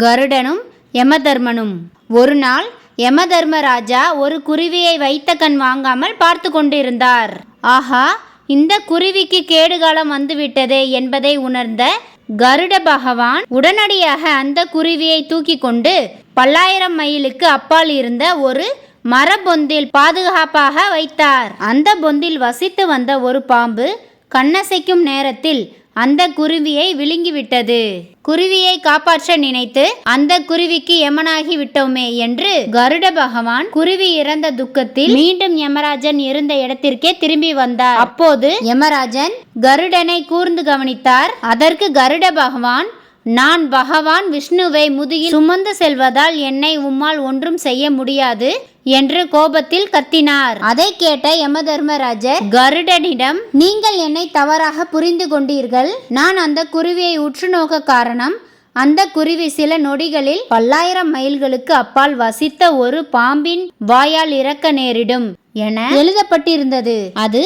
கருடனும் யமதர்மனும். ஒரு நாள் யமதர்மராஜா ஒரு குருவியை வைத்த கண் வாங்காமல் பார்த்து கொண்டிருந்தார். ஆஹா, இந்த குருவிக்கு கேடுகாலம் வந்துவிட்டதே என்பதை உணர்ந்த கருட பகவான் உடனடியாக அந்த குருவியை தூக்கி கொண்டு 1000 மைலுக்கு அப்பால் இருந்த ஒரு மரப்பொந்தில் பாதுகாப்பாக வைத்தார். அந்த பொந்தில் வசித்து வந்த ஒரு பாம்பு கண்ணசைக்கும் நேரத்தில் அந்த குருவியை விழுங்கிவிட்டது. குருவியை காப்பாற்ற நினைத்து அந்த குருவிக்கு யமனாகி விட்டோமே என்று கருட பகவான் குருவி இறந்த துக்கத்தில் மீண்டும் யமராஜன் இருந்த இடத்திற்கே திரும்பி வந்தார். அப்போது யமராஜன் கருடனை கூர்ந்து கவனித்தார். அதற்கு கருட பகவான், நான் பகவான் விஷ்ணுவை முதுகில் சுமந்து செல்வதால் என்னை உம்மால் ஒன்றும் செய்ய முடியாது என்று கோபத்தில் கத்தினார். அதை கேட்ட யமதர்மராஜர் கருடனிடம், நீங்கள் என்னை தவறாக புரிந்து கொண்டீர்கள். நான் அந்த குருவியை உற்று நோக்க காரணம், அந்த குருவி சில நொடிகளில் 1000 மைல்களுக்கு அப்பால் வசித்த ஒரு பாம்பின் வாயால் இறக்க நேரிடும் என எழுதப்பட்டிருந்தது. அது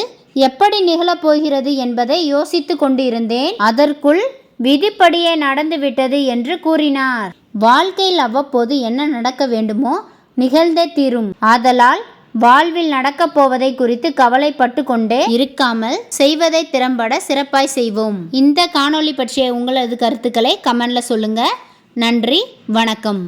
எப்படி நிகழப் போகிறது என்பதை யோசித்து கொண்டிருந்தேன். அதற்குள் விதிப்படியே நடந்துவிட்டது என்று கூறினார். வாழ்க்கையில் அவ்வப்போது என்ன நடக்க வேண்டுமோ நிகழ்ந்தே தீரும். ஆதலால் வாழ்வில் நடக்கப் போவதை குறித்து கவலைப்பட்டு கொண்டே இருக்காமல் செய்வதை திறம்பட சிறப்பாய் செய்வோம். இந்த காணொளி பற்றிய உங்களது கருத்துக்களை கமெண்ட்ல சொல்லுங்க. நன்றி, வணக்கம்.